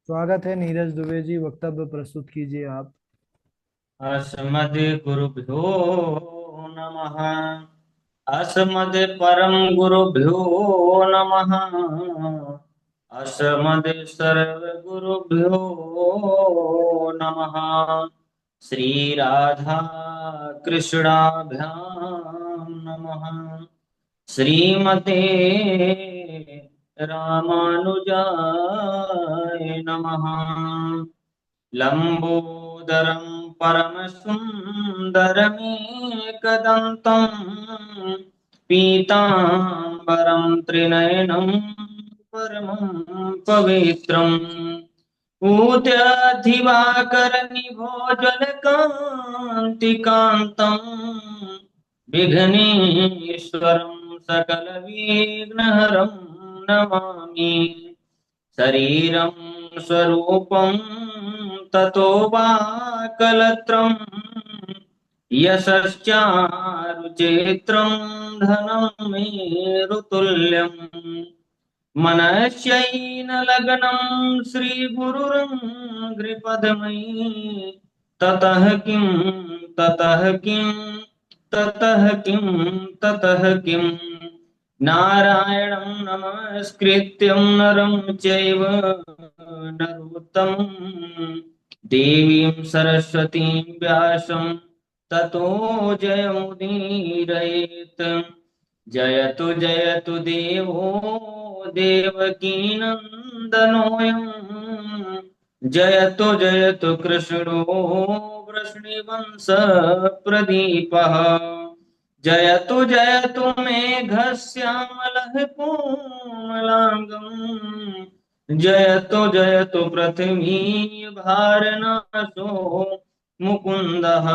स्वागत है नीरज दुबे जी। वक्तव्य प्रस्तुत कीजिए आप। अस्मद्गुरुभ्यो नमः। अस्मद्परम गुरुभ्यो नमः। अस्मद्सर्वगुरुभ्यो नमः। श्रीराधा कृष्णाभ्यां नमः। श्रीमते रामानुजाय नमः। लंबोदरं परमसुन्दरमेकदन्तं पीताम्बरं त्रिनयनं परमं पवित्रम् ऊर्ध्याधिवाकरनिभोज्वलकान्तिकान्तं विघ्नेश्वरं सकलविघ्नहरं नमामि। शरीरं स्वरूपं ततो वा कलत्रं यशश्चारुचेत्रं धनं मेरुतुल्यम् मनश्यैनलग्नं श्रीगुरुरङ्घ्रिपद्मैः ततः किं ततः किं ततः किं ततः किं नारायणं नमस्कृत्यं नरं चैव नरोत्तमं देवीं सरस्वतीं व्यासं ततो जयमुदीरयेत्। जयतु जयतु देवो देवकीनन्दनोऽयं जयतु जयतु कृष्णो वृष्णिवंशप्रदीपः। जयतु जयतु मेघश्यामलः कोमलाङ्गम् जयतु जयतु पृथ्वी भारनाशो मुकुन्दः।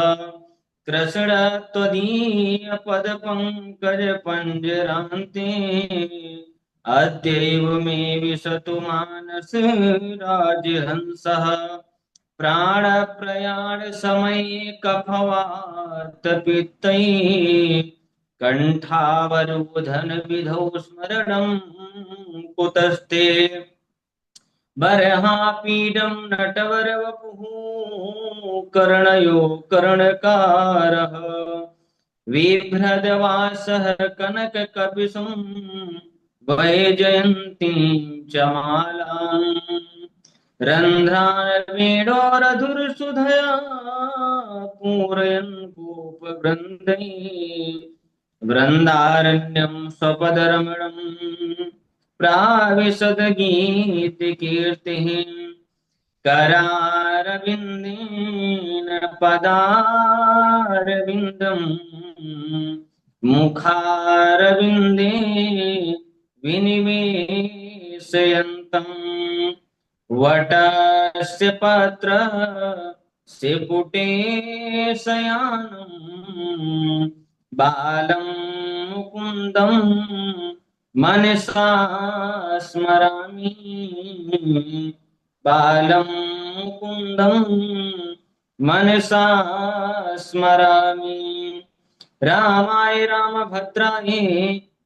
कृष्ण त्वदीयपदपङ्कजपञ्जरान्ते अद्यैव मे विशतु मानस राजहंसः। प्राणप्रयाणसमये कफवातपित्तैः कण्ठावरोधनविधौ स्मरणं कुतस्ते। बर्हापीडं नटवरवपुः कर्णयो कर्णकारः बिभ्रदवासः कनककपिशं वैजयन्तीं च मालाम् रन्ध्रान् वेणोरधुरसुधया पूरयन् गोपवृन्दैः वृन्दारण्यं स्वपदरमणम् प्राविशद्गीतिकीर्तिः करारविन्देन पदारविन्दम् मुखारविन्दे विनिवेशयन्तम् वटस्य पत्रस्य पुटे शयानम् बालं मुकुन्दं मनसा स्मरामि। बालं मुकुन्दं मनसा स्मरामि। रामाय रामभद्राय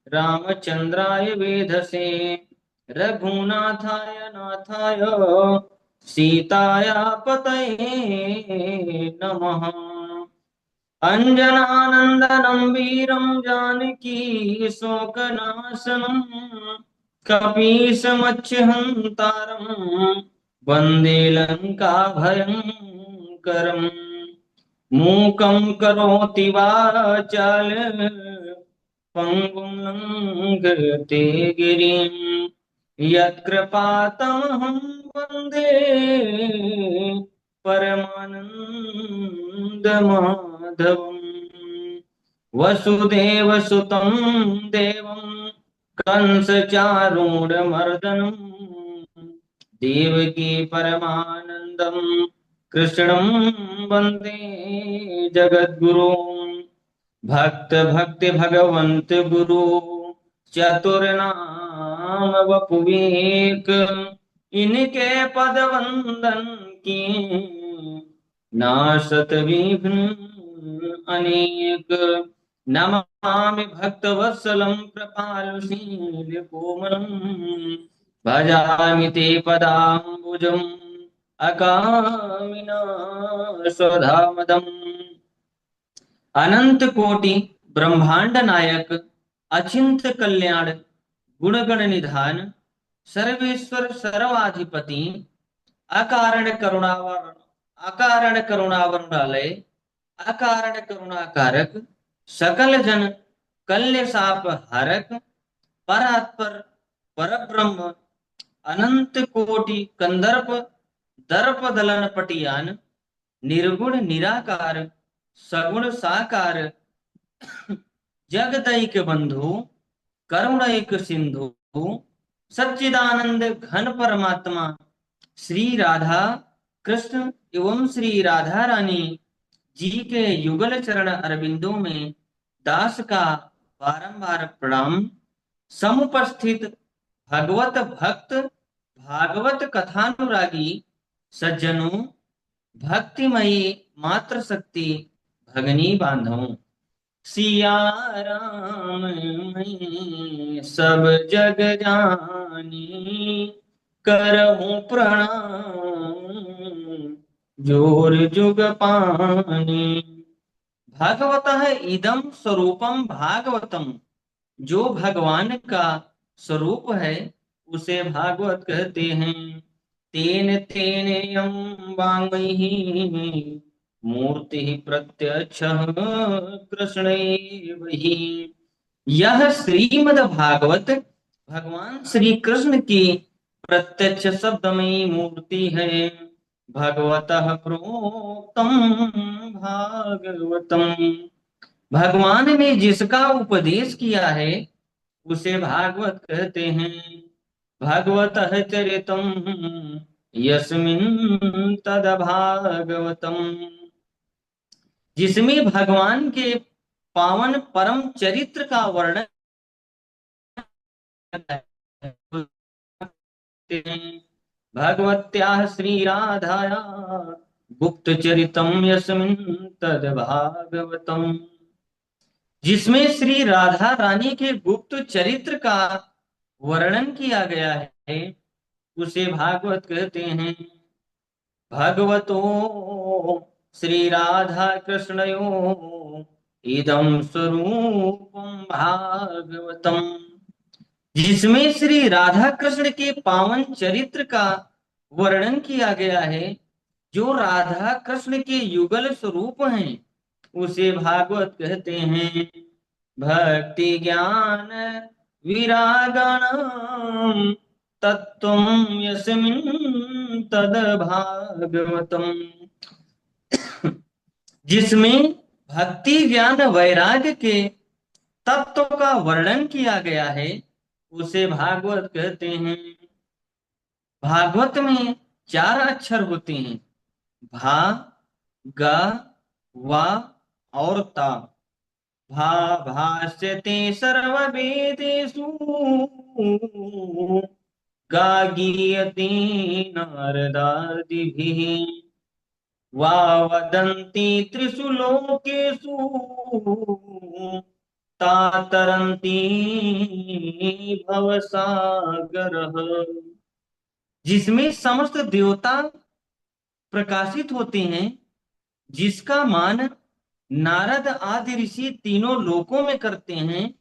रामचन्द्राय वेधसे रघुनाथाय नाथाय सीताया पतये नमः। अञ्जनानन्दनं वीरं जानकी शोकनाशनं कपीशमच्छहन्तारं वन्दे लङ्काभयङ्करम्। मूकं करोति वाचालं पङ्गुं लङ्घयते गिरिं यत्कृपातमहं वन्दे परमानन्दमाधवम्। वसुदेवसुतं देवं कंसचारूढमर्दनम् देवकी परमानन्दं कृष्णं वन्दे जगद्गुरुम्। भक्त भक्ति भगवंत गुरु चतुर्नाम वपुवेक इनके पद वंदन की नासत विघ्न अनेक। नमामि भक्तवत्सलं कृपालुशील कोमलम् भजामि ते पदाम्बुजयुग्मदलशोभितम्। भुजम् अकामिना स्वधामदम्। अनंत कोटि ब्रह्मांड नायक अचिंत कल्याण गुणगण निधान सर्वेश्वर सर्वाधिपति अकारण करुणावरणालय अकारण करुणाकारक सकल जन कल्य साप हरक परात्पर परब्रह्म अनंत कोटि कंदर्प दर्प दलन पटियान निर्गुण निराकार सगुण साकार जगदैक बंधु करुणैक सिंधु सच्चिदानंद घन परमात्मा श्री राधा कृष्ण एवं श्री राधा रानी जी के युगल चरण अरविंदों में दास का बारंबार प्रणाम। समुपस्थित भगवत भक्त भागवत कथानुरागी सज्जनों भक्तिमयी मात्र शक्ति भगनी बांधवों, सिया राम मैं सब जग जानी करहूं प्रणाम जोर जुग पानी। भागवतः इदम स्वरूपम भागवतम, जो भगवान का स्वरूप है उसे भागवत कहते हैं। तेन तेन यम वाङ्मयी मूर्ति प्रत्यक्ष कृष्ण वही। यह श्रीमद् भागवत भगवान श्री कृष्ण की प्रत्यक्ष शब्दमयी मूर्ति है। भगवतः प्रोक्तम भागवतम, भगवान ने जिसका उपदेश किया है उसे भागवत कहते हैं। भगवतः चरितम यस्मिन् तद भागवतम, जिसमें भगवान के पावन परम चरित्र का वर्णन भगवत्याः श्री राधाया गुप्त चरितम यस्मिन् तद भागवतम, जिसमें श्री राधा रानी के गुप्त चरित्र का वर्णन किया गया है उसे भागवत कहते हैं। भगवतो श्री राधा कृष्णयो इदं स्वरूपम भागवतम, जिसमें श्री राधा कृष्ण के पावन चरित्र का वर्णन किया गया है, जो राधा कृष्ण के युगल स्वरूप हैं उसे भागवत कहते हैं। भक्ति ज्ञान विरागणं तत्त्वं यस्मिन् तद भागवतम, जिसमें भक्ति ज्ञान वैराग्य के तत्व का वर्णन किया गया है उसे भागवत कहते हैं। भागवत में 4 अक्षर होते हैं, भा गा वा और ता। भा भाष्यते सर्ववेदेषु गा गीयते नारदादिभिः वा वदन्ति त्रिषु लोकेषु ता तरन्ति भवसागरः, जिसमें समस्त देवता प्रकाशित होते हैं, जिसका मान नारद आदि ऋषि तीनों लोकों में करते हैं,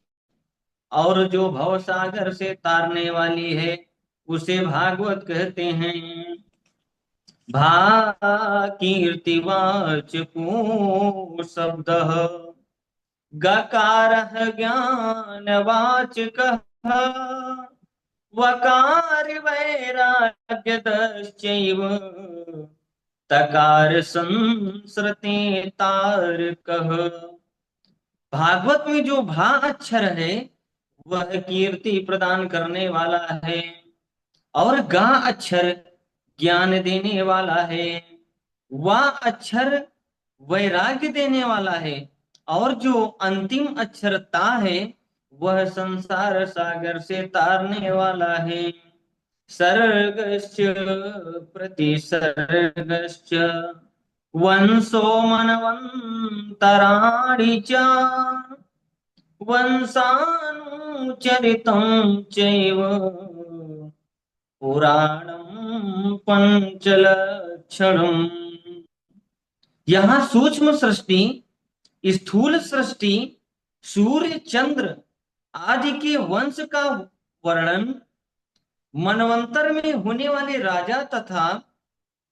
और जो भवसागर से तारने वाली है उसे भागवत कहते हैं। भा कीर्तिवाचको शब्दः गकारः ज्ञानवाचकः वकार वैराग्यदश्चैव तकार संसृते तारकः। भागवत में जो भा अक्षर है वह कीर्ति प्रदान करने वाला है, और गा अक्षर ज्ञान देने वाला है, वा अक्षर वैराग्य देने वाला है, और जो अंतिम अक्षर ता है वह संसार सागर से तारने वाला है। सर्गश्च प्रतिसर्गश्च वंशो मनवन्तराणि च वंशानुचरितं चैव पुराणं पंचलक्षणम। यहाँ सूक्ष्म सृष्टि, स्थूल सृष्टि, सूर्य चंद्र आदि के वंश का वर्णन, मनवंतर में होने वाले राजा तथा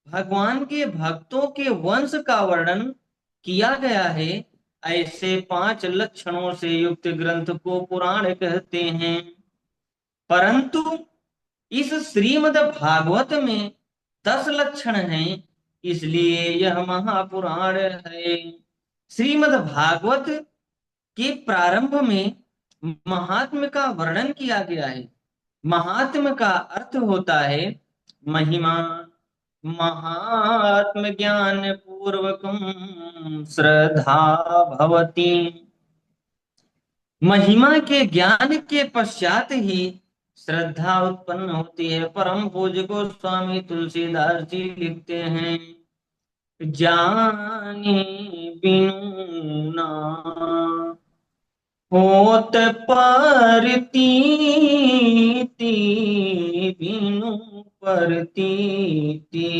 भगवान के भक्तों के वंश का वर्णन किया गया है। ऐसे 5 लक्षणों से युक्त ग्रंथ को पुराण कहते हैं। परंतु इस श्रीमद् भागवत में 10 लक्षण हैं, इसलिए यह महापुराण है। श्रीमद् भागवत के प्रारंभ में महात्म्य का वर्णन किया गया है। महात्म्य का अर्थ होता है महिमा। महात्म ज्ञान पूर्वकम श्रद्धा भवति। महिमा के ज्ञान के पश्चात ही श्रद्धा उत्पन्न होती है। परम पूज्य गोस्वामी तुलसीदास जी लिखते हैं, जानी बिनु ना होत परतीति, बिनु परतीति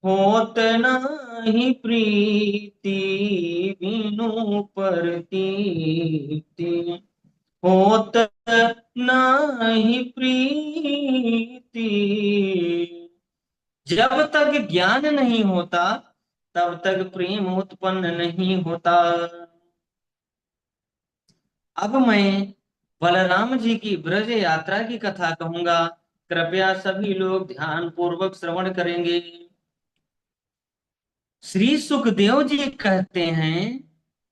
होत नाही प्रीति, बिनु परतीति होत नाही प्रीति। जब तक ज्ञान नहीं होता तब तक प्रेम उत्पन्न नहीं होता। अब मैं बलराम जी की ब्रज यात्रा की कथा कहूंगा। कृपया सभी लोग ध्यान पूर्वक श्रवण करेंगे। श्री सुखदेव जी कहते हैं,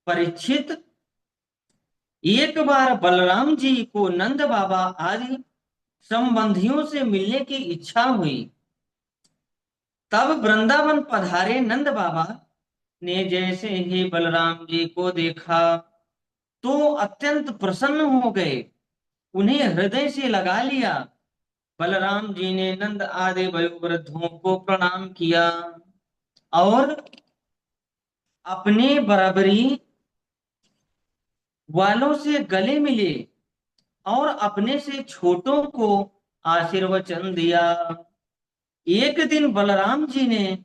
परीक्षित, एक बार बलराम जी को नंद बाबा आदि संबंधियों से मिलने की इच्छा हुई। तब वृंदावन पधारे नंद बाबा ने जैसे ही बलराम जी को देखा तो अत्यंत प्रसन्न हो गए, उन्हें हृदय से लगा लिया। बलराम जी ने नंद आदि वयोवृद्धों को प्रणाम किया और अपने बराबरी वालों से गले मिले और अपने से छोटों को आशीर्वचन दिया। एक दिन बलराम जी ने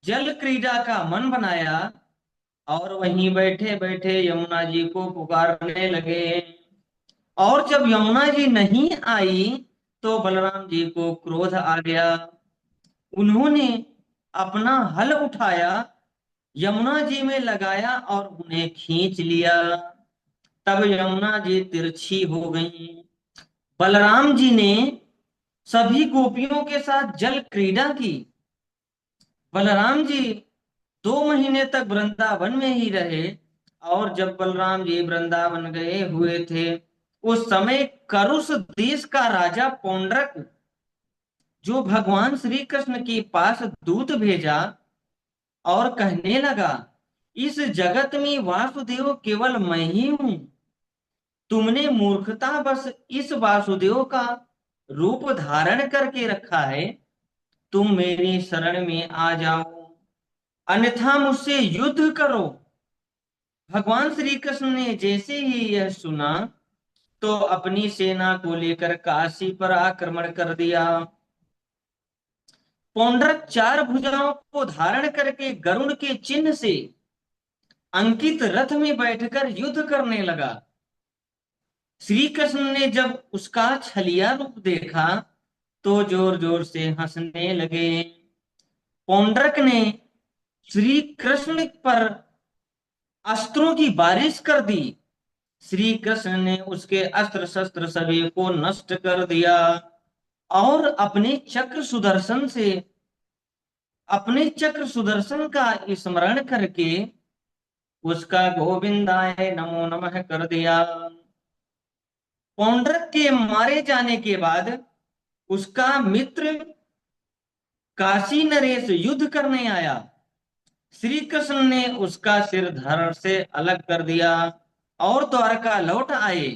जल क्रीड़ा का मन बनाया और वहीं बैठे बैठे यमुना जी को पुकारने लगे। और जब यमुना जी नहीं आई तो बलराम जी को क्रोध आ गया। उन्होंने अपना हल उठाया, यमुना जी में लगाया और उन्हें खींच लिया। तब यमुना जी तिरछी हो गई। बलराम जी ने सभी गोपियों के साथ जल क्रीड़ा की। बलराम जी 2 महीने तक वृंदावन में ही रहे। और जब बलराम जी वृंदावन गए हुए थे उस समय करुष देश का राजा पौंड्रक, जो भगवान श्री कृष्ण के पास दूत भेजा और कहने लगा, इस जगत में वासुदेव केवल मैं ही हूं। तुमने मूर्खता बस इस वासुदेव का रूप धारण करके रखा है। तुम मेरी शरण में आ जाओ, अन्यथा मुझसे युद्ध करो। भगवान श्री कृष्ण ने जैसे ही यह सुना तो अपनी सेना को लेकर काशी पर आक्रमण कर दिया। पौंड्रक 4 भुजाओं को धारण करके गरुड़ के चिन्ह से अंकित रथ में बैठकर युद्ध करने लगा। श्री कृष्ण ने जब उसका छलिया रूप देखा तो जोर जोर से हंसने लगे। पौंड्रक ने श्री कृष्ण पर अस्त्रों की बारिश कर दी। श्री कृष्ण ने उसके अस्त्र शस्त्र सभी को नष्ट कर दिया और अपने चक्र सुदर्शन का स्मरण करके उसका गोविंदाय नमो नमः कर दिया। पौंड्रक के मारे जाने के बाद उसका मित्र काशी नरेश युद्ध करने आया। श्री कृष्ण ने उसका सिर धड़ से अलग कर दिया और द्वारका लौट आए।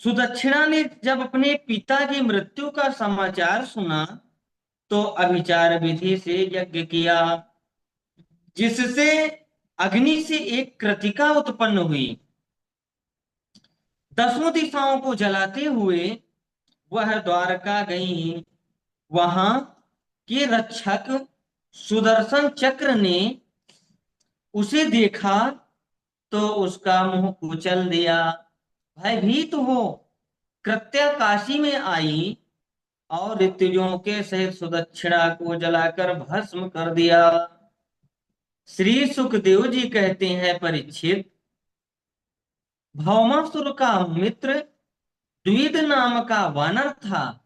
सुदक्षिणा ने जब अपने पिता की मृत्यु का समाचार सुना तो अभिचार विधि से यज्ञ किया, जिससे अग्नि से एक कृतिका उत्पन्न हुई। 10 दिशाओं को जलाते हुए वह द्वारका गई। वहां के रक्षक सुदर्शन चक्र ने उसे देखा तो उसका मुंह कुचल दिया। भयभीत हो कृत्या काशी में आई और ऋतुजों के सहित सुदक्षिणा को जलाकर भस्म कर दिया। श्री सुखदेव जी कहते हैं, परीक्षित, भौमासुर का मित्र द्विद नाम का वानर था।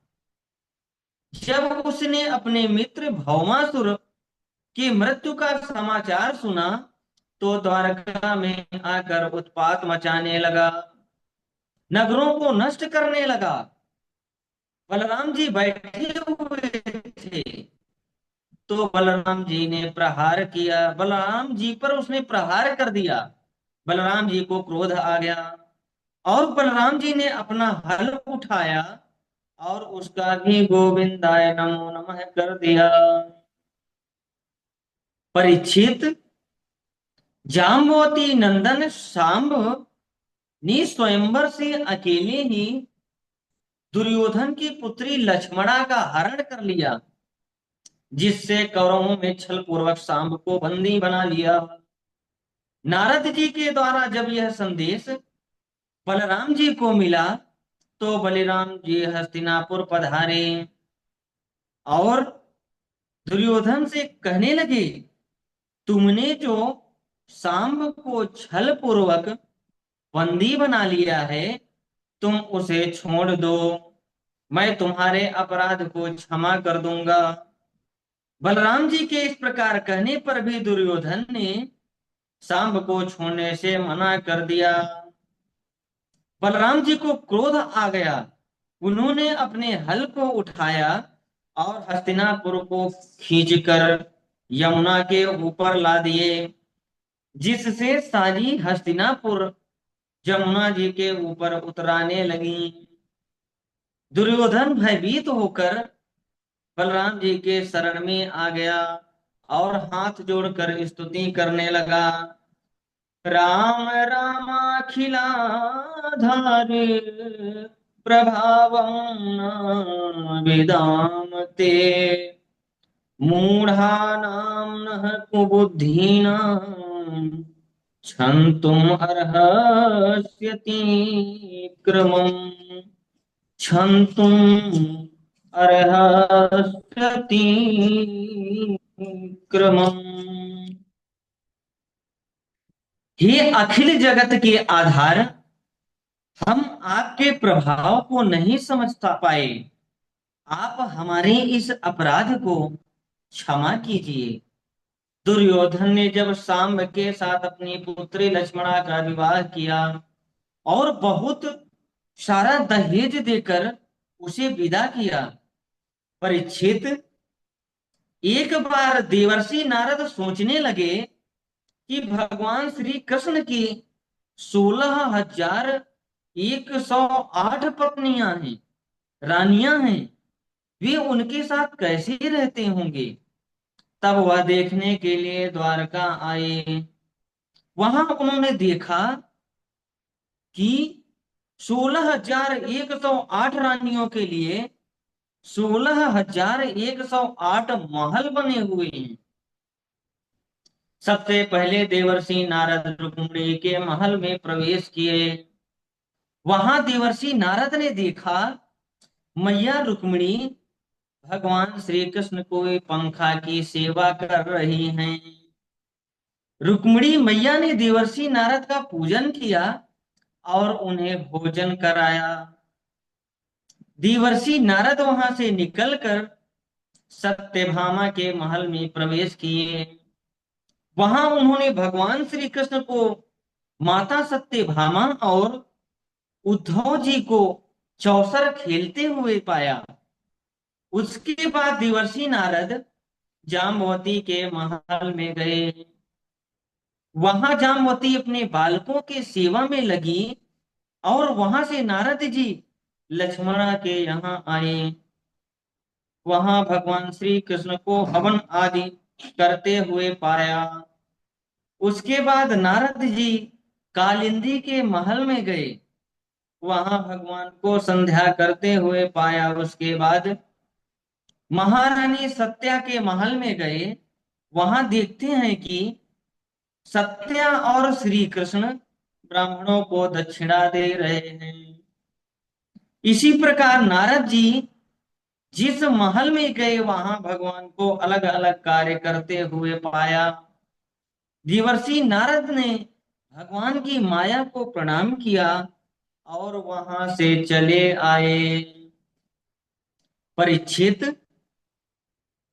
जब उसने अपने मित्र भौमासुर की मृत्यु का समाचार सुना तो द्वारका में आकर उत्पात मचाने लगा, नगरों को नष्ट करने लगा। बलराम जी बैठे हुए थे तो बलराम जी ने प्रहार किया, बलराम जी पर उसने प्रहार कर दिया। बलराम जी को क्रोध आ गया और बलराम जी ने अपना हल उठाया और उसका भी गोविंदाय नमो नमः कर दिया। परीक्षित, जाम्बवती नंदन सांब ने स्वयंवर से अकेले ही दुर्योधन की पुत्री लक्ष्मणा का हरण कर लिया, जिससे कौरवों में छल पूर्वक सांब को बंदी बना लिया। नारद जी के द्वारा जब यह संदेश बलराम जी को मिला तो बलराम जी हस्तिनापुर पधारे और दुर्योधन से कहने लगे, तुमने जो सांब को छल पूर्वक बंदी बना लिया है, तुम उसे छोड़ दो, मैं तुम्हारे अपराध को क्षमा कर दूंगा। बलराम जी के इस प्रकार कहने पर भी दुर्योधन ने सांब को छोड़ने से मना कर दिया। बलराम जी को क्रोध आ गया। उन्होंने अपने हल को उठाया और हस्तिनापुर को खींचकर यमुना के ऊपर ला दिए, जिससे सारी हस्तिनापुर यमुना जी के ऊपर उतराने लगी। दुर्योधन भयभीत होकर बलराम जी के शरण में आ गया और हाथ जोड़कर स्तुति करने लगा। राम रामाखिलाधार प्रभावं न विदामते मूढ़ानां नः कुबुद्धीनां क्षन्तुम् अर्हस्यति क्रमम् क्षन्तुम् अर्हस्यति क्रमम्। हे अखिल जगत के आधार, हम आपके प्रभाव को नहीं समझ पाए, आप हमारे इस अपराध को क्षमा कीजिए। दुर्योधन ने जब सांब के साथ अपनी पुत्री लक्ष्मणा का विवाह किया और बहुत सारा दहेज देकर उसे विदा किया। परीक्षित, एक बार देवर्षि नारद सोचने लगे कि भगवान श्री कृष्ण की 16,108 पत्नियां हैं, रानियां हैं, वे उनके साथ कैसे रहते होंगे। तब वह देखने के लिए द्वारका आए। वहां उन्होंने देखा कि 16,108 रानियों के लिए 16,108 महल बने हुए हैं। सबसे पहले देवर्षि नारद रुक्मिणी के महल में प्रवेश किए। वहां देवर्षि नारद ने देखा मैया रुक्मिणी भगवान श्री कृष्ण को पंखा की सेवा कर रही हैं। रुक्मिणी मैया ने देवर्षि नारद का पूजन किया और उन्हें भोजन कराया। देवर्षि नारद वहां से निकलकर सत्यभामा के महल में प्रवेश किए। वहां उन्होंने भगवान श्री कृष्ण को, माता सत्यभामा और उद्धव जी को चौसर खेलते हुए पाया। उसके बाद देवर्षि नारद जामवती के महल में गए। वहां जामवती अपने बालकों के सेवा में लगी और वहां से नारद जी लक्ष्मणा के यहाँ आए। वहां भगवान श्री कृष्ण को हवन आदि करते हुए पाया। उसके बाद नारद जी कालिंदी के महल में गए। वहां भगवान को संध्या करते हुए पाया। उसके बाद महारानी सत्या के महल में गए। वहां देखते हैं कि सत्या और श्री कृष्ण ब्राह्मणों को दक्षिणा दे रहे हैं। इसी प्रकार नारद जी जिस महल में गए वहां भगवान को अलग अलग कार्य करते हुए पाया। देवर्षि नारद ने भगवान की माया को प्रणाम किया और वहां से चले आए। परीक्षित,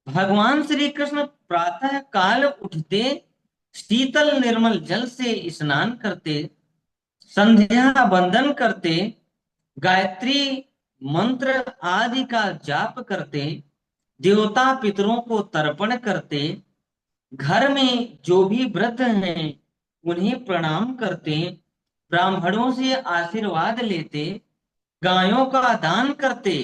भगवान श्री कृष्ण प्रातः काल उठते शीतल निर्मल जल से स्नान करते, संध्या वंदन करते, गायत्री मंत्र आदि का जाप करते, देवता पितरों को तर्पण करते, घर में जो भी वृद्ध हैं उन्हें प्रणाम करते, ब्राह्मणों से आशीर्वाद लेते, गायों का दान करते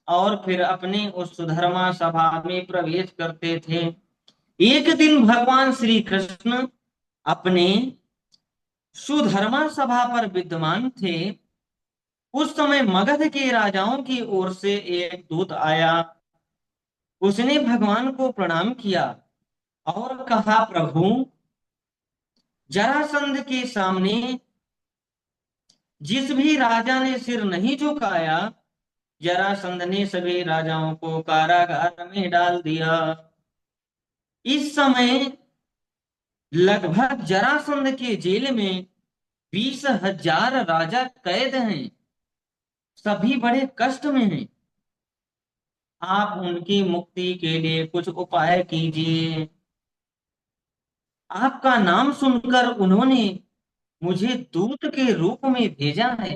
और फिर अपने उस सुधर्मा सभा में प्रवेश करते थे। एक दिन भगवान श्री कृष्ण अपने सुधर्मा सभा पर विद्यमान थे। उस समय मगध के राजाओं की ओर से एक दूत आया। उसने भगवान को प्रणाम किया और कहा, प्रभु, जरासंध के सामने जिस भी राजा ने सिर नहीं झुकाया, जरासंध ने सभी राजाओं को कारागार में डाल दिया। इस समय लगभग जरासंध के जेल में 20,000 राजा कैद हैं। सभी बड़े कष्ट में हैं। आप उनकी मुक्ति के लिए कुछ उपाय कीजिए। आपका नाम सुनकर उन्होंने मुझे दूत के रूप में भेजा है।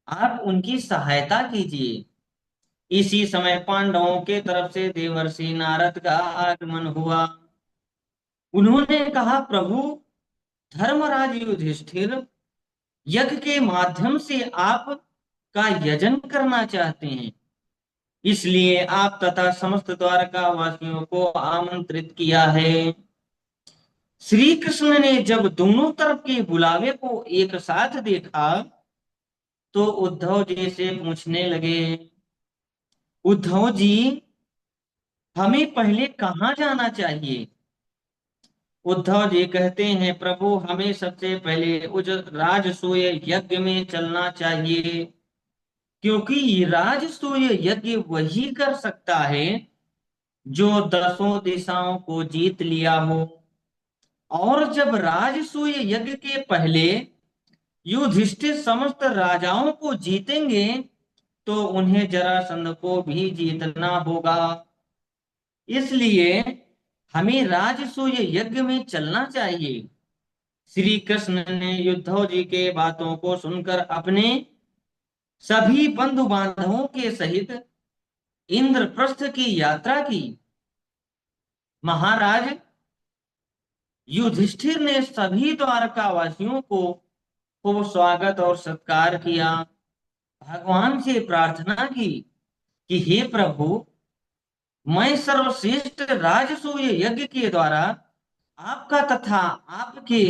आप उनकी सहायता कीजिए। इसी समय पांडवों के तरफ से देवर्षि नारद का आगमन हुआ। उन्होंने कहा, प्रभु, धर्मराज युधिष्ठिर यज्ञ के माध्यम से आप का यजन करना चाहते हैं, इसलिए आप तथा समस्त द्वारका वासियों को आमंत्रित किया है। श्री कृष्ण ने जब दोनों तरफ के बुलावे को एक साथ देखा तो उद्धव जी से पूछने लगे, उद्धव जी, हमें पहले कहाँ जाना चाहिए? उद्धव जी कहते हैं, प्रभु, हमें सबसे पहले उस राजसूय यज्ञ में चलना चाहिए, क्योंकि राजसूय यज्ञ वही कर सकता है जो दसों दिशाओं को जीत लिया हो। और जब राजसूय यज्ञ के पहले युधिष्ठिर समस्त राजाओं को जीतेंगे तो उन्हें जरासंध को भी जीतना होगा। इसलिए हमें राजसूय यज्ञ में चलना चाहिए। श्री कृष्ण ने उद्धव जी के बातों को सुनकर अपने सभी बंधु बांधवों के सहित इंद्रप्रस्थ की यात्रा की। महाराज युधिष्ठिर ने सभी द्वारका वासियों को खूब स्वागत और सत्कार किया। भगवान से प्रार्थना की कि हे प्रभु, मैं सर्वश्रेष्ठ राजसूय यज्ञ के द्वारा आपका तथा आपके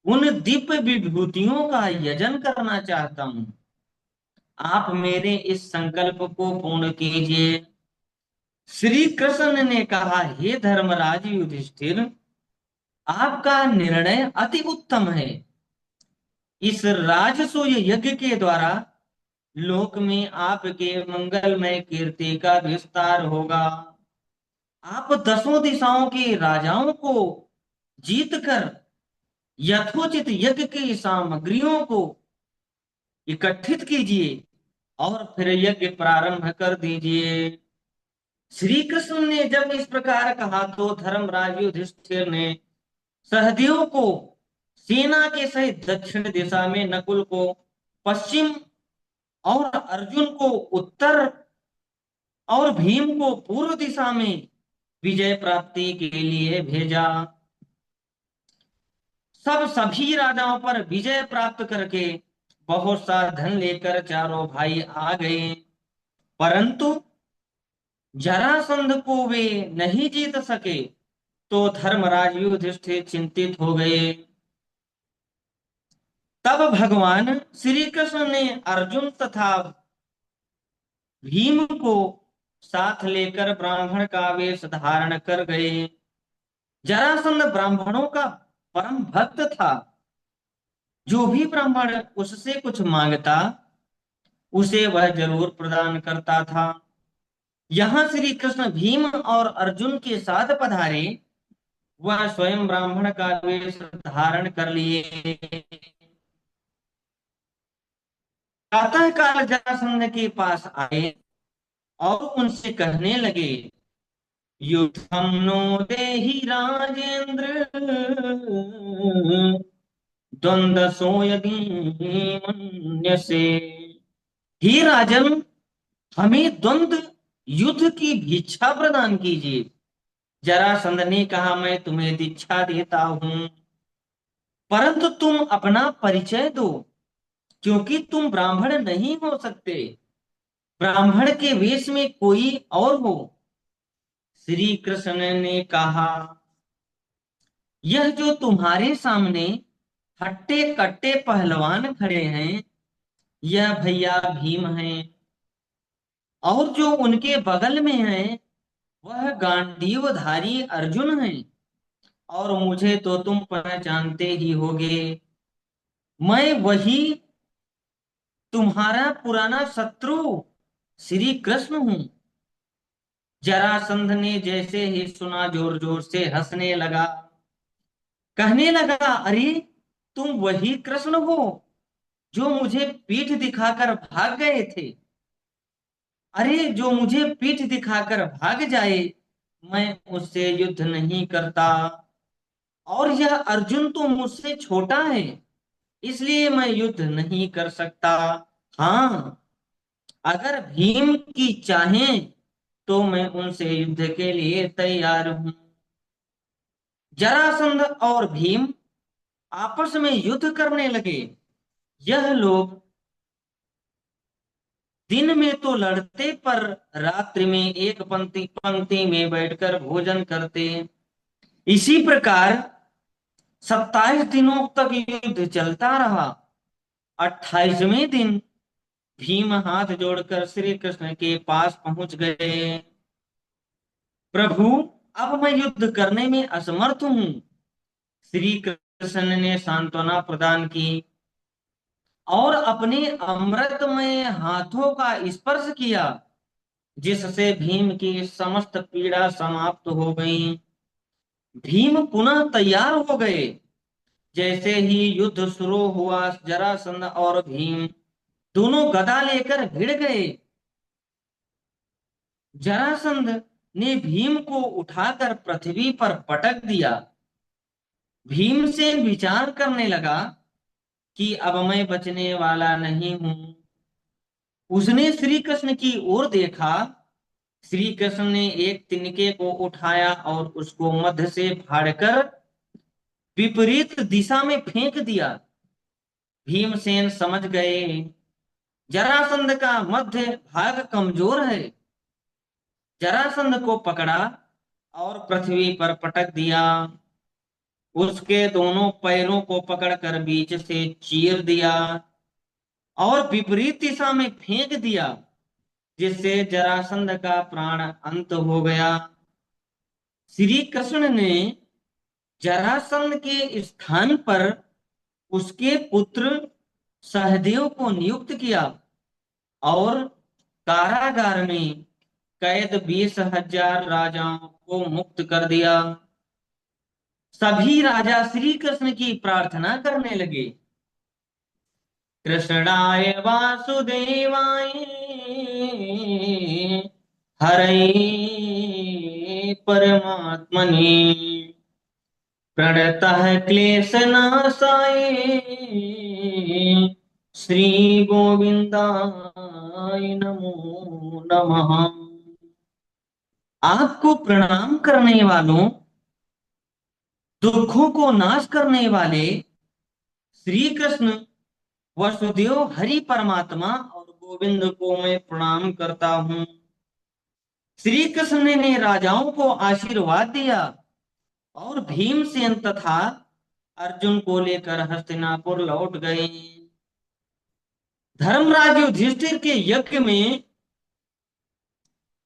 उन दिव्य विभूतियों का यजन करना चाहता हूं। आप मेरे इस संकल्प को पूर्ण कीजिए। श्री कृष्ण ने कहा, हे धर्मराज युधिष्ठिर, आपका निर्णय अति उत्तम है। इस राजसूय यज्ञ के द्वारा लोक में आपके मंगलमय कीर्ति का विस्तार होगा। आप दसों दिशाओं के राजाओं को जीतकर यथोचित यज्ञ की सामग्रियों को इकट्ठित कीजिए और फिर यज्ञ प्रारंभ कर दीजिए। श्री कृष्ण ने जब इस प्रकार कहा तो धर्मराज युधिष्ठिर ने सहदेव को सेना के सहित दक्षिण दिशा में, नकुल को पश्चिम और अर्जुन को उत्तर और भीम को पूर्व दिशा में विजय प्राप्ति के लिए भेजा। सभी राजाओं पर विजय प्राप्त करके बहुत सा धन लेकर चारों भाई आ गए, परंतु जरासंध को वे नहीं जीत सके तो धर्मराज युधिष्ठिर चिंतित हो गए। तब भगवान श्री कृष्ण ने अर्जुन तथा भीम को साथ लेकर ब्राह्मण का वेश धारण कर गए। जरासंध ब्राह्मणों का परम भक्त था। जो भी ब्राह्मण उससे कुछ मांगता उसे वह जरूर प्रदान करता था। यहाँ श्री कृष्ण भीम और अर्जुन के साथ पधारे। वह स्वयं ब्राह्मण का वेश धारण कर लिए। प्रातः काल जरासंध के पास आए और उनसे कहने लगे, युद्धं नो देहि राजेंद्र, द्वंद्व सो यदि मन्यसे। हे राजन, हमें द्वंद्व युद्ध की भिक्षा प्रदान कीजिए। जरासंध ने कहा, मैं तुम्हें दीक्षा देता हूं, परंतु तुम अपना परिचय दो, क्योंकि तुम ब्राह्मण नहीं हो सकते। ब्राह्मण के वेश में कोई और हो। श्री कृष्ण ने कहा, यह जो तुम्हारे सामने हट्टे कट्टे पहलवान खड़े हैं, यह भैया भीम हैं। और जो उनके बगल में है वह गांडीवधारी अर्जुन है। और मुझे तो तुम पहचानते ही होगे, मैं वही तुम्हारा पुराना शत्रु श्री कृष्ण हूं। जरासंध ने जैसे ही सुना जोर जोर से हंसने लगा। कहने लगा, अरे तुम वही कृष्ण हो जो मुझे पीठ दिखाकर भाग गए थे। अरे जो मुझे पीठ दिखाकर भाग जाए, मैं उससे युद्ध नहीं करता। और यह अर्जुन तो मुझसे छोटा है, इसलिए मैं युद्ध नहीं कर सकता। हाँ, अगर भीम की चाहें तो मैं उनसे युद्ध के लिए तैयार हूं। जरासंध और भीम आपस में युद्ध करने लगे। यह लोग दिन में तो लड़ते, पर रात्रि में एक पंक्ति पंक्ति में बैठकर भोजन करते। इसी प्रकार 27 दिनों तक युद्ध चलता रहा। 28वें दिन भीम हाथ जोड़कर श्री कृष्ण के पास पहुंच गए। प्रभु, अब मैं युद्ध करने में असमर्थ हूं। श्री कृष्ण ने सांत्वना प्रदान की और अपने अमृतमय हाथों का स्पर्श किया, जिससे भीम की समस्त पीड़ा समाप्त हो गई। भीम पुनः तैयार हो गए। जैसे ही युद्ध शुरू हुआ, जरासंध और भीम दोनों गदा लेकर भिड़ गए। जरासंध ने भीम को उठाकर पृथ्वी पर पटक दिया। भीमसेन विचार करने लगा कि अब मैं बचने वाला नहीं हूं। उसने श्री कृष्ण की ओर देखा। श्री कृष्ण ने एक तिनके को उठाया और उसको मध्य से फाड़कर विपरीत दिशा में फेंक दिया। भीमसेन समझ गए, जरासंध का मध्य भाग कमजोर है। जरासंध को पकड़ा और पृथ्वी पर पटक दिया। उसके दोनों पैरों को पकड़कर बीच से चीर दिया और विपरीत दिशा में फेंक दिया, जिससे जरासंध का प्राण अंत हो गया। श्री कृष्ण ने जरासंध के स्थान पर उसके पुत्र सहदेव को नियुक्त किया और कारागार में कैद 20,000 राजाओं को मुक्त कर दिया। सभी राजा श्री कृष्ण की प्रार्थना करने लगे, कृष्णाय वासुदेवाय हरये परमात्मने प्रणतः क्लेशनाशाय श्री गोविंदाय नमो नमः। आपको प्रणाम करने वालों, दुखों को नाश करने वाले श्री कृष्ण वसुदेव हरि परमात्मा और गोविंद को मैं प्रणाम करता हूं। श्री कृष्ण ने राजाओं को आशीर्वाद दिया और भीमसेन तथा अर्जुन को लेकर हस्तिनापुर लौट गए। धर्मराज युधिष्ठिर के यज्ञ में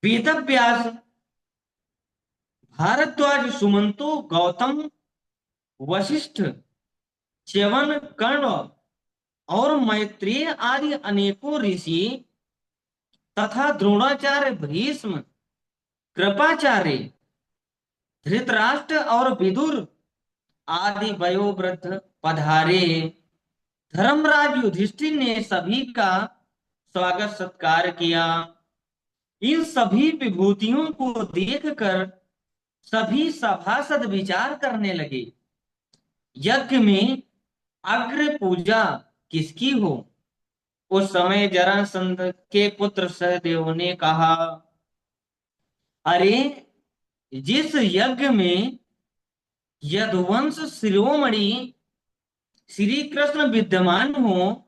वेद व्यास, भारद्वाज, सुमंतो, गौतम, वशिष्ठ, च्यवन, कर्ण और मैत्रेय आदि अनेकों ऋषि तथा द्रोणाचार्य, भीष्म, कृपाचार्य, धृतराष्ट्र और विदुर आदि वयोवृद्ध पधारे। धर्मराज युधिष्ठिर ने सभी का स्वागत सत्कार किया। इन सभी विभूतियों को देखकर सभी सभासद विचार करने लगे, यज्ञ में अग्र पूजा किसकी हो। उस समय जरासंध के पुत्र सहदेव ने कहा, अरे, जिस यज्ञ में यदुवंश शिरोमणि श्री कृष्ण विद्यमान हो,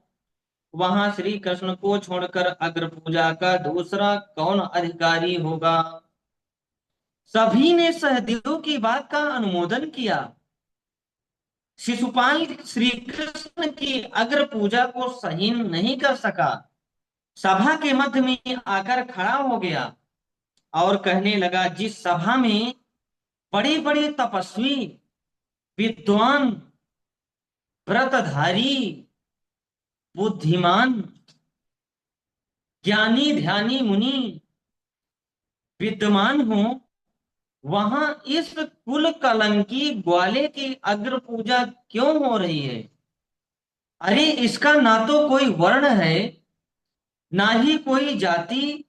वहां श्री कृष्ण को छोड़कर अग्र पूजा का दूसरा कौन अधिकारी होगा। सभी ने सहदेव की बात का अनुमोदन किया। शिशुपाल श्री कृष्ण की अग्र पूजा को सहन नहीं कर सका, सभा के मध्य में आकर खड़ा हो गया और कहने लगा, जिस सभा में बड़े बड़े तपस्वी, विद्वान, व्रतधारी, बुद्धिमान, ज्ञानी, ध्यानी, मुनि विद्यमान हो, वहां इस कुल कलंकी ग्वाले की अग्र पूजा क्यों हो रही है। अरे, इसका ना तो कोई वर्ण है, ना ही कोई जाति,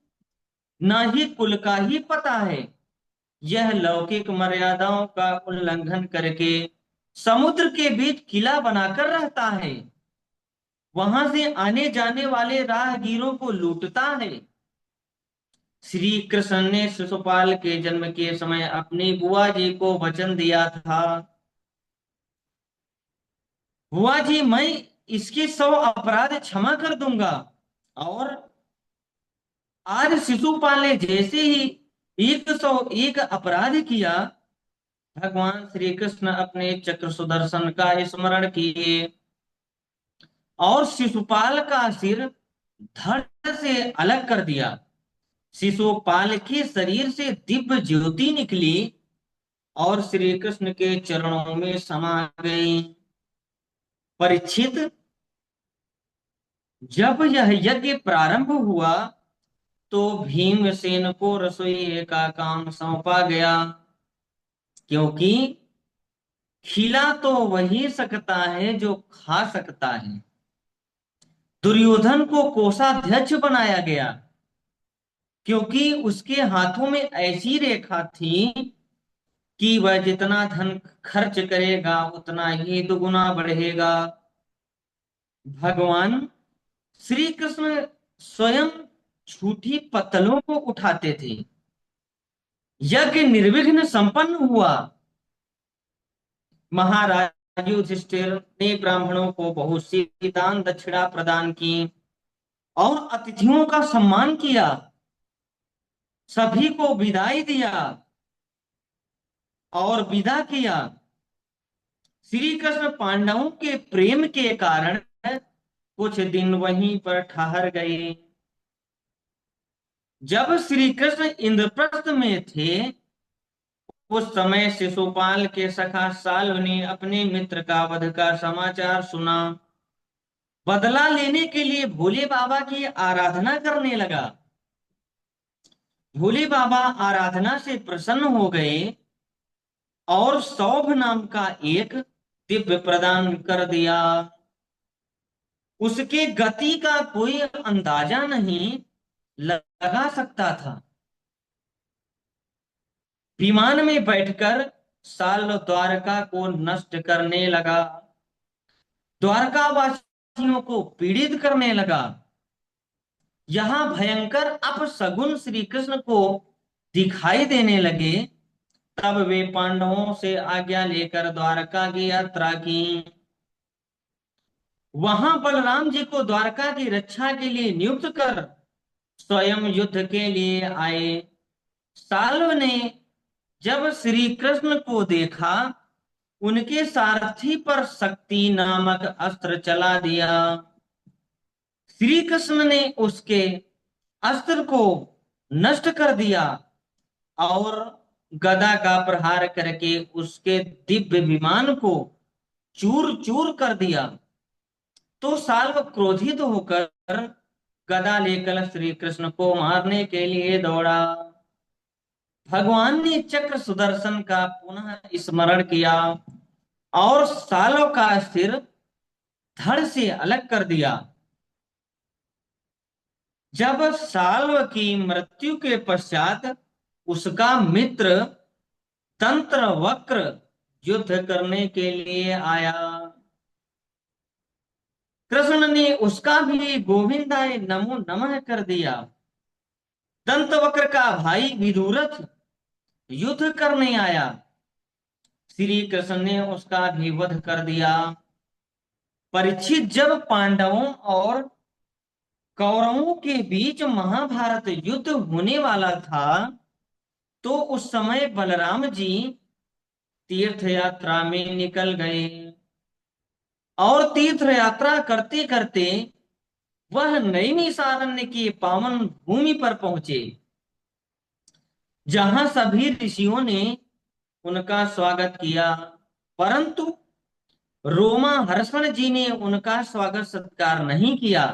ना ही कुल का ही पता है। यह लौकिक मर्यादाओं का उल्लंघन करके समुद्र के बीच किला बनाकर रहता है, वहां से आने जाने वाले राहगीरों को लूटता है। श्री कृष्ण ने शिशुपाल के जन्म के समय अपनी बुआ जी को वचन दिया था, बुआ जी, मैं इसके 100 अपराध क्षमा कर दूंगा। और आज शिशुपाल ने जैसे ही 101 अपराध किया, भगवान श्री कृष्ण अपने चक्र सुदर्शन का स्मरण किए और शिशुपाल का सिर धड़ से अलग कर दिया। शिशुपाल के शरीर से दिव्य ज्योति निकली और श्री कृष्ण के चरणों में समा गई। परीक्षित, जब यह यज्ञ प्रारंभ हुआ तो भीमसेन को रसोई का काम सौंपा गया, क्योंकि खिला तो वही सकता है जो खा सकता है। दुर्योधन को कोषाध्यक्ष बनाया गया, क्योंकि उसके हाथों में ऐसी रेखा थी कि वह जितना धन खर्च करेगा उतना ही दुगुना बढ़ेगा। भगवान श्री कृष्ण स्वयं झूठी पत्तलों को उठाते थे। यज्ञ निर्विघ्न संपन्न हुआ। महाराज युधिष्ठिर ने ब्राह्मणों को बहुत सी दान दक्षिणा प्रदान की और अतिथियों का सम्मान किया, सभी को विदाई दिया और विदा किया। श्री कृष्ण पांडवों के प्रेम के कारण कुछ दिन वहीं पर ठहर गए। जब श्री कृष्ण इंद्रप्रस्थ में थे, उस समय शिशुपाल के सखा साल्व ने अपने मित्र का वध का समाचार सुना। बदला लेने के लिए भोले बाबा की आराधना करने लगा। भोले बाबा आराधना से प्रसन्न हो गए और सौभ नाम का एक दिव्य प्रदान कर दिया। उसके गति का कोई अंदाजा नहीं लगा सकता था। विमान में बैठकर साल द्वारका को नष्ट करने लगा, द्वारकावासियों को पीड़ित करने लगा। यहां भयंकर अपशगुन श्री कृष्ण को दिखाई देने लगे। तब वे पांडवों से आज्ञा लेकर द्वारका की यात्रा की। वहां बलराम जी को द्वारका की रक्षा के लिए नियुक्त कर स्वयं युद्ध के लिए आए। साल्व ने जब श्री कृष्ण को देखा उनके सारथी पर शक्ति नामक अस्त्र चला दिया। श्री कृष्ण ने उसके अस्त्र को नष्ट कर दिया और गदा का प्रहार करके उसके दिव्य विमान को चूर चूर कर दिया। तो साल्व क्रोधित होकर गदा लेकर श्री कृष्ण को मारने के लिए दौड़ा। भगवान ने चक्र सुदर्शन का पुनः स्मरण किया और साल्व का सिर धड़ से अलग कर दिया। जब साल्व की मृत्यु के पश्चात उसका मित्र तंत्र वक्र युद्ध करने के लिए आया। कृष्ण ने उसका भी गोविंदाय नमो नमः कर दिया। दंत वक्र का भाई विदुरथ युद्ध करने आया। श्री कृष्ण ने उसका भी वध कर दिया। परीक्षित, जब पांडवों और कौरवों के बीच महाभारत युद्ध होने वाला था, तो उस समय बलराम जी तीर्थ यात्रा में निकल गए और तीर्थ यात्रा करते करते वह नैमिषारण्य की पावन भूमि पर पहुंचे, जहां सभी ऋषियों ने उनका स्वागत किया। परंतु रोमा हर्षण जी ने उनका स्वागत सत्कार नहीं किया,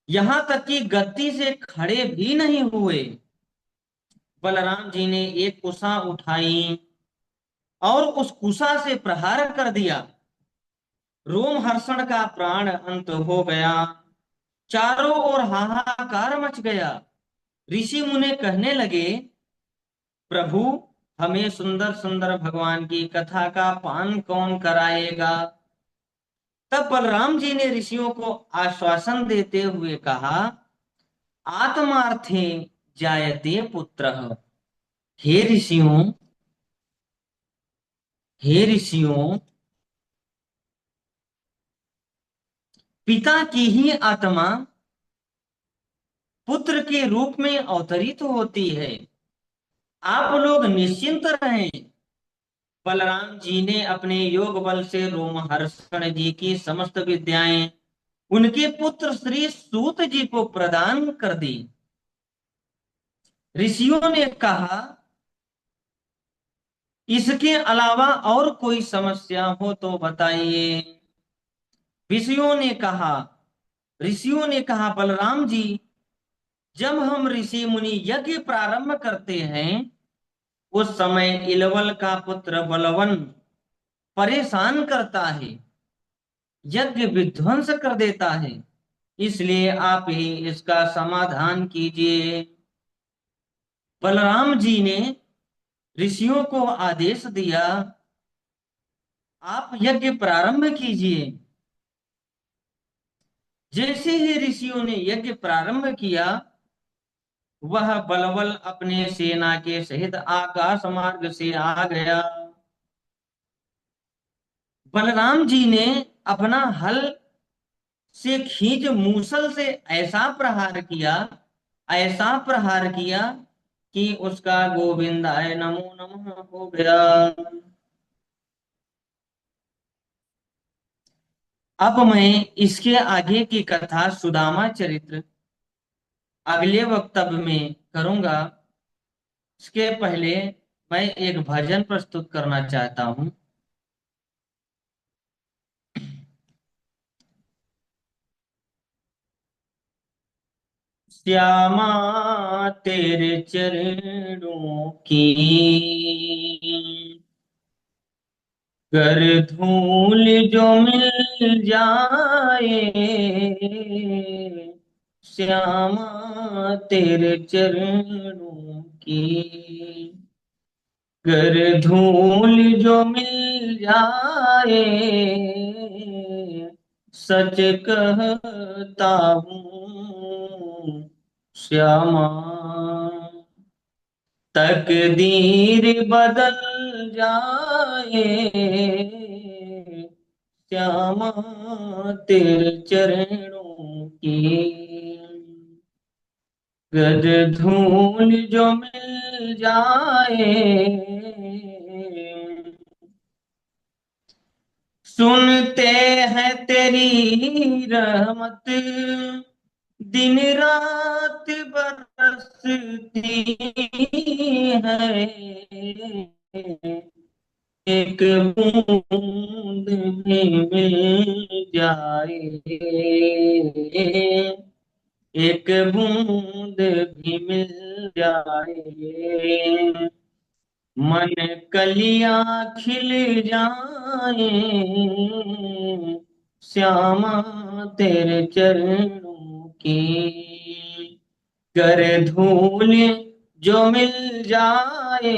यहां तक कि गद्दी से खड़े भी नहीं हुए। बलराम जी ने एक कुशा उठाई और उस कुशा से प्रहार कर दिया। रोमहर्षण का प्राण अंत हो गया। चारों ओर हाहाकार मच गया। ऋषि मुनि कहने लगे, प्रभु, हमें सुंदर सुंदर भगवान की कथा का पान कौन कराएगा। तब बलराम जी ने ऋषियों को आश्वासन देते हुए कहा, आत्मार्थे जायते पुत्रः। हे ऋषियों, हे ऋषियों, पिता की ही आत्मा पुत्र के रूप में अवतरित होती है। आप लोग निश्चिंत रहें। बलराम जी ने अपने योग बल से रोमहर्षण जी की समस्त विद्याएं उनके पुत्र श्री सूत जी को प्रदान कर दी। ऋषियों ने कहा, इसके अलावा और कोई समस्या हो तो बताइए। ऋषियों ने कहा, बलराम जी, जब हम ऋषि मुनि यज्ञ प्रारंभ करते हैं, उस समय इलवल का पुत्र बलवन परेशान करता है, यज्ञ विध्वंस कर देता है। इसलिए आप ही इसका समाधान कीजिए। बलराम जी ने ऋषियों को आदेश दिया, आप यज्ञ प्रारंभ कीजिए। जैसे ही ऋषियों ने यज्ञ प्रारंभ किया, वह बलवल अपने सेना के सहित आकाश मार्ग से आ गया। बलराम जी ने अपना हल से खींच मूसल से ऐसा प्रहार किया कि उसका गोविंदाय नमो नमः हो गया। अब मैं इसके आगे की कथा सुदामा चरित्र अगले वक्तव्य में करूंगा। इसके पहले मैं एक भजन प्रस्तुत करना चाहता हूं। श्यामा तेरे चरणों की कर धूल जो मिल जाए, श्यामा तेरे चरणों की कर धूल जो मिल जाए, सच कहता हूँ श्यामा, तकदीर बदल जाए, श्यामा तेरे चरणों की गद धूल जो मिल जाए, सुनते हैं तेरी रहमत दिन रात बरसती है। एक बूंद भी मिल जाए, एक बूंद भी मिल जाए, मन कलियां खिल जाए, श्यामा तेरे चरणों की। कर धूल जो मिल जाए,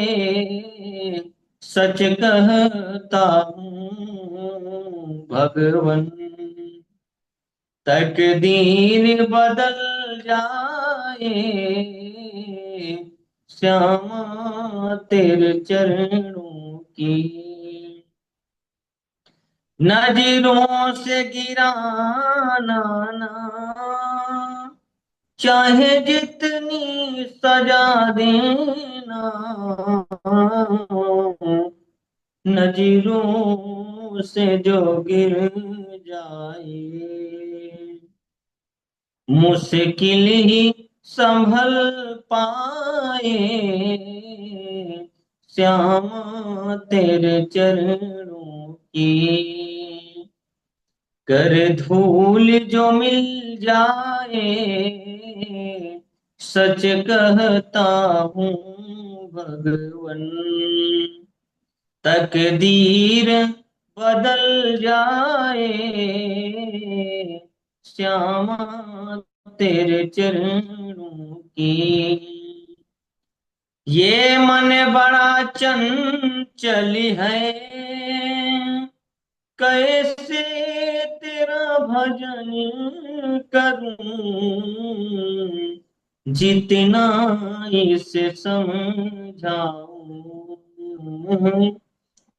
सच कहता हूँ भगवन, तकदीर बदल जाए, श्यामा तेरे चरणों की। नजरों से गिराना ना, चाहे जितनी सजा देना, नजरों से जो गिर जाए, मुश्किल ही संभल पाए, श्यामा तेरे चरणों की। कर धूल जो मिल जाए, सच कहता हूँ भगवन, तकदीर बदल जाए, श्यामा तेरे चरणों की। ये मन बड़ा चंचल है, कैसे तेरा भजन करूं, जितना इसे समझाऊं,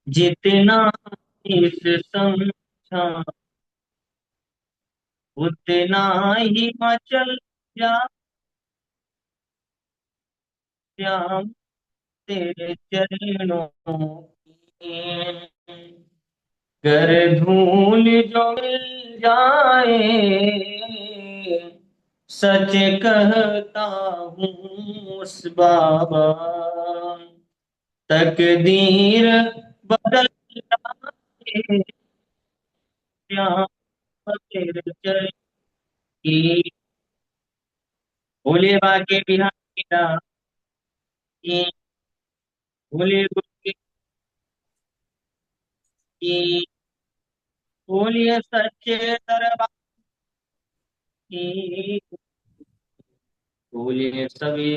जितना इसे समझा, उतना ही मचल जा, श्याम तेरे चरणों की। कर धूल जो मिल जाए, सच कहता हूँ उस बाबा, तकदीर बदल जाए, यहाँ तेरे चरण की। भोले बाके बिहारी राम की, भोले गुरु की, बोलिए सच्चे दरबार की, बोलिए सभी